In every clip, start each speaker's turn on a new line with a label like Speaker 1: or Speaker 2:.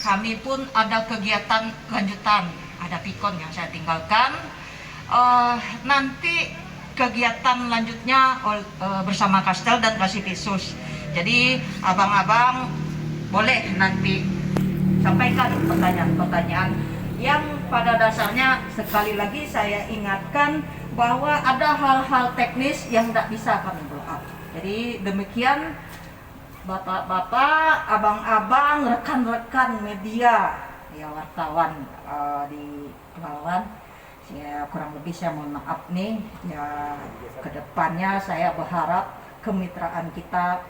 Speaker 1: kami pun ada kegiatan lanjutan, ada pikon yang saya tinggalkan. Nanti kegiatan lanjutnya bersama Kastel dan Kasipisus. Jadi abang-abang boleh nanti sampaikan pertanyaan-pertanyaan yang pada dasarnya sekali lagi saya ingatkan bahwa ada hal-hal teknis yang tidak bisa kami blow up. Jadi demikian bapak-bapak, abang-abang, rekan-rekan media, ya wartawan di Pelawan. Ya, kurang lebih saya mohon maaf nih. Ya, kedepannya saya berharap kemitraan kita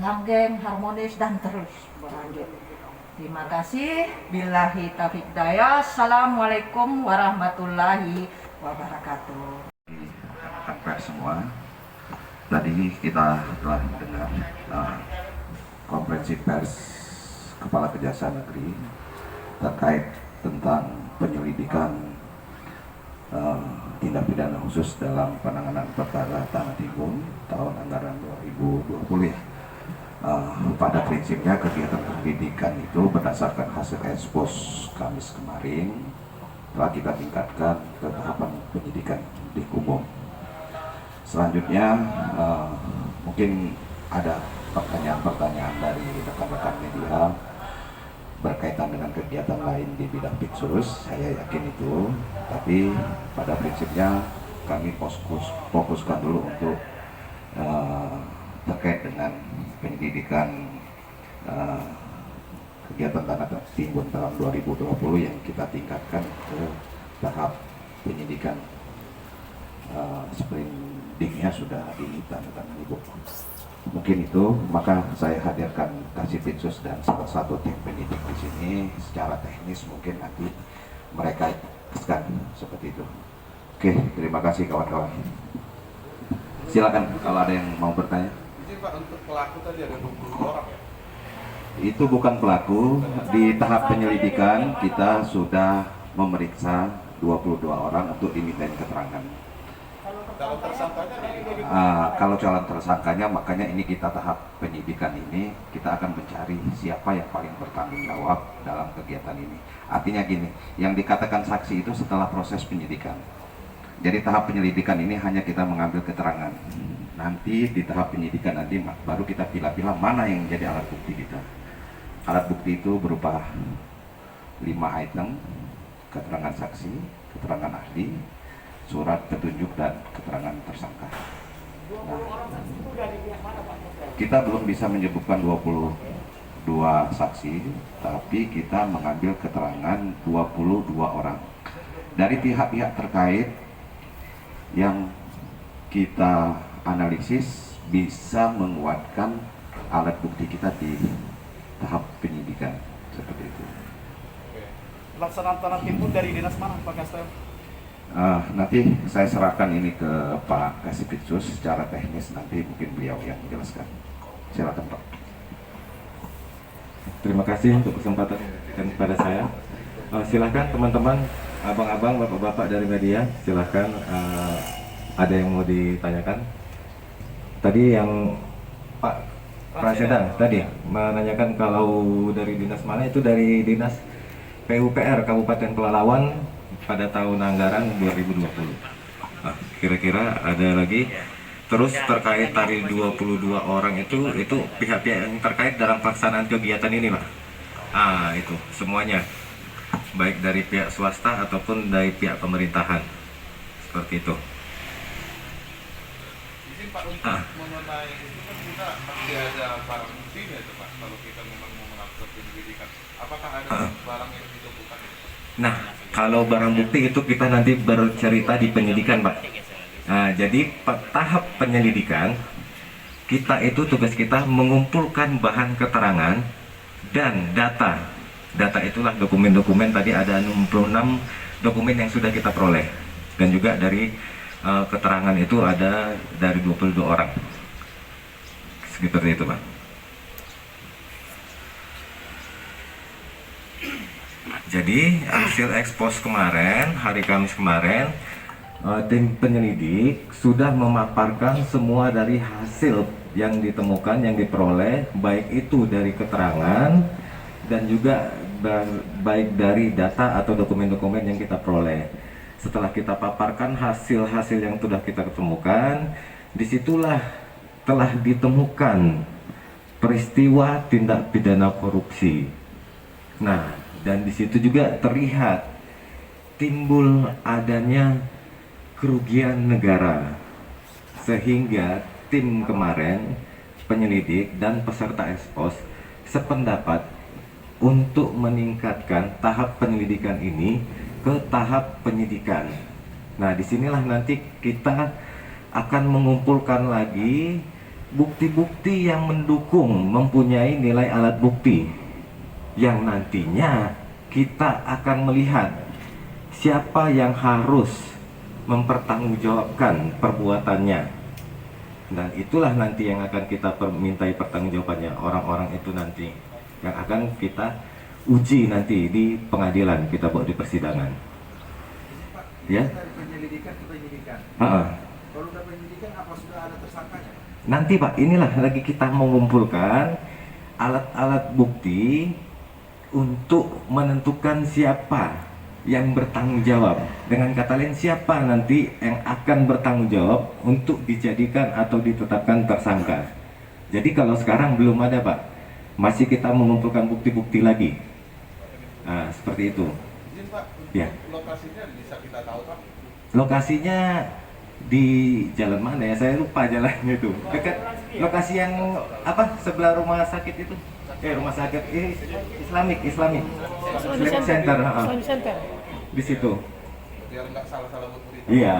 Speaker 1: langgeng, harmonis dan terus berlanjut. Terima kasih. Billahi taufiq hidayah. Assalamualaikum warahmatullahi wabarakatuh.
Speaker 2: Rekan semua, tadi kita telah mendengar konferensi pers Kepala Kejaksaan Negeri terkait tentang penyelidikan tindak pidana khusus dalam penanganan perkara Tanah Timbun tahun anggaran 2020 ya. Pada prinsipnya kegiatan pendidikan itu berdasarkan hasil ekspos Kamis kemarin telah kita tingkatkan ke tahapan penyidikan di umum. Selanjutnya mungkin ada pertanyaan-pertanyaan dari rekan-rekan media berkaitan dengan kegiatan lain di bidang Pitsus, saya yakin itu, tapi pada prinsipnya kami fokuskan dulu untuk terkait dengan penyelidikan kegiatan Tanah Timbun tahun 2020 yang kita tingkatkan ke tahap penyidikan sprintnya sudah ditandatangani Ibu. Mungkin itu, maka saya hadirkan Kasipinsus dan salah satu tim penyidik di sini secara teknis mungkin nanti mereka jelaskan seperti itu. Oke, terima kasih kawan-kawan. Silakan kalau ada yang mau bertanya.
Speaker 3: Ini Pak, untuk pelaku tadi ada 20 orang ya?
Speaker 2: Itu bukan pelaku, di tahap penyelidikan kita sudah memeriksa 22 orang untuk dimintain keterangan.
Speaker 3: Kalau tersangkanya
Speaker 2: Kalau calon tersangkanya, makanya ini kita tahap penyidikan ini kita akan mencari siapa yang paling bertanggung jawab dalam kegiatan ini. Artinya gini, yang dikatakan saksi itu setelah proses penyidikan. Jadi tahap penyelidikan ini hanya kita mengambil keterangan. Nanti di tahap penyidikan nanti baru kita pilih-pilih mana yang jadi alat bukti kita. Alat bukti itu berupa 5 item: keterangan saksi, keterangan ahli, surat petunjuk, dan keterangan tersangka. Nah, kita belum bisa menyebutkan 22 saksi, tapi kita mengambil keterangan 22 orang dari pihak-pihak terkait yang kita analisis bisa menguatkan alat bukti kita di tahap penyidikan seperti itu.
Speaker 3: pelaksanaan Tanah Timbun dari dinas mana Pak Kastel?
Speaker 2: Nanti saya serahkan ini ke Pak Kasipitsus secara teknis, nanti mungkin beliau yang menjelaskan. Silakan Pak.
Speaker 4: Terima kasih untuk kesempatan kepada saya. Silakan teman-teman, abang-abang, bapak-bapak dari media, silakan ada yang mau ditanyakan. Tadi yang Pak Prasedan tadi menanyakan kalau dari dinas mana, itu dari dinas PUPR Kabupaten Pelalawan pada tahun anggaran 2020. Kira-kira ada lagi. Terus terkait tadi 22 orang itu pihak-pihak yang terkait dalam pelaksanaan kegiatan ini, Pak. Itu semuanya, baik dari pihak swasta ataupun dari pihak pemerintahan. Seperti itu.
Speaker 3: Izin Pak, untuk mengenai itu kan kita masih ada barang buktinya itu Pak, kalau kita memang mau melakukan penyelidikan. Apakah ada barang yang ditemukan?
Speaker 4: Nah, kalau barang bukti itu kita nanti bercerita di penyidikan, Pak. Nah, jadi tahap penyelidikan kita itu tugas kita mengumpulkan bahan keterangan dan data. Data itulah dokumen-dokumen, tadi ada 66 dokumen yang sudah kita peroleh. Dan juga dari keterangan itu ada dari 22 orang. Seperti itu, Pak. Jadi hasil ekspos kemarin, hari Kamis kemarin, tim penyelidik sudah memaparkan semua dari hasil yang ditemukan, yang diperoleh, baik itu dari keterangan dan juga baik dari data atau dokumen-dokumen yang kita peroleh. Setelah kita paparkan hasil-hasil yang sudah kita ketemukan, disitulah telah ditemukan peristiwa tindak pidana korupsi. Nah, dan di situ juga terlihat timbul adanya kerugian negara, sehingga tim kemarin penyelidik dan peserta ekspos sependapat untuk meningkatkan tahap penyelidikan ini ke tahap penyidikan. Nah, disinilah nanti kita akan mengumpulkan lagi bukti-bukti yang mendukung, mempunyai nilai alat bukti, yang nantinya kita akan melihat siapa yang harus mempertanggungjawabkan perbuatannya. Dan itulah nanti yang akan kita mintai pertanggungjawabannya, orang-orang itu nanti yang akan kita uji nanti di pengadilan, kita bawa di persidangan. Ya?
Speaker 2: Dari penyelidikan ke penyidikan. Kalau udah penyidikan, apa sudah ada tersangkanya?
Speaker 4: Nanti Pak, inilah lagi kita mengumpulkan alat-alat bukti untuk menentukan siapa yang bertanggung jawab. Dengan kata lain, siapa nanti yang akan bertanggung jawab untuk dijadikan atau ditetapkan tersangka. Jadi kalau sekarang belum ada Pak, masih kita mengumpulkan bukti-bukti lagi. Nah, seperti itu.
Speaker 3: Izin Pak,
Speaker 4: Ya.
Speaker 3: lokasinya bisa kita tahu Pak?
Speaker 4: Lokasinya di jalan mana ya? Saya lupa jalannya itu. Dekat lokasi yang apa? Sebelah rumah sakit itu. Rumah sakit ini Islamic Center.
Speaker 5: Islamic Center.
Speaker 4: Di situ.
Speaker 3: Biar nggak salah-salah buat berita.
Speaker 4: Iya.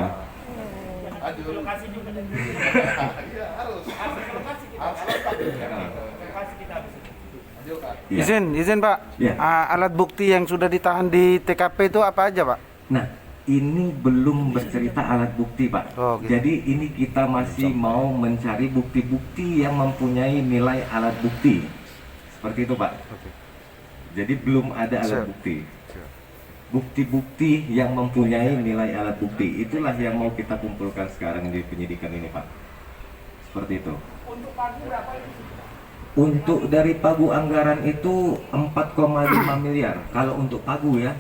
Speaker 3: Aduh. Lokasi juga. Iya, harus.
Speaker 4: Iya.
Speaker 6: Izin Pak.
Speaker 4: Iya.
Speaker 6: Alat bukti yang sudah ditahan di TKP itu apa aja Pak?
Speaker 4: Nah, ini belum bercerita alat bukti Pak.
Speaker 6: Oh, gitu.
Speaker 4: Jadi ini kita masih mau mencari bukti-bukti yang mempunyai nilai alat bukti. Seperti itu Pak. Jadi belum ada alat
Speaker 6: Siap.
Speaker 4: bukti. Bukti-bukti yang mempunyai nilai alat bukti, itulah yang mau kita kumpulkan sekarang di penyidikan ini Pak. Seperti itu.
Speaker 5: Untuk pagu berapa itu?
Speaker 4: Untuk dari pagu anggaran itu 4,5 miliar kalau untuk pagu ya.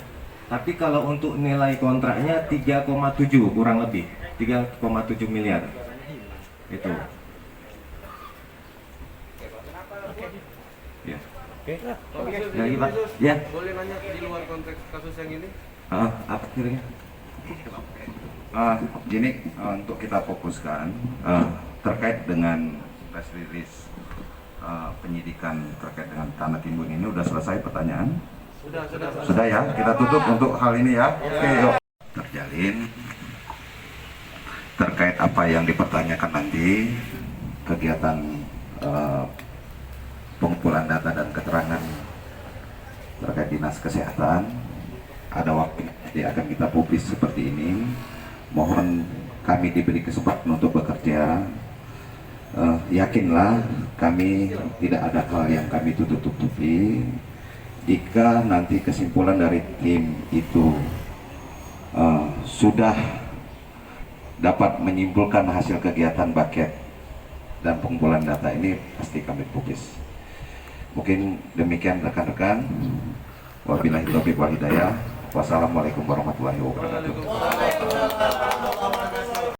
Speaker 4: Tapi kalau untuk nilai kontraknya 3,7 kurang lebih 3,7 miliar. Itu. Ya. Lagi Pak. Ya.
Speaker 7: Boleh nanya di luar konteks kasus yang ini?
Speaker 4: Apa kira-kira?
Speaker 2: Gini, untuk kita fokuskan terkait dengan press release penyidikan terkait dengan tanah timbun ini udah selesai pertanyaan? Sudah ya, kita tutup untuk hal ini ya. Oke, yuk. Terjalin terkait apa yang dipertanyakan nanti kegiatan pengumpulan data dan keterangan terkait dinas kesehatan, ada waktu nanti akan kita publis seperti ini. Mohon kami diberi kesempatan untuk bekerja. Yakinlah kami tidak ada hal yang kami tutup-tutupi. Jika nanti kesimpulan dari tim itu sudah dapat menyimpulkan hasil kegiatan baket dan pengumpulan data ini, pasti kami publis. Mungkin demikian rekan-rekan. Wabillahi taufiq wal hidayah. Wassalamualaikum warahmatullahi wabarakatuh.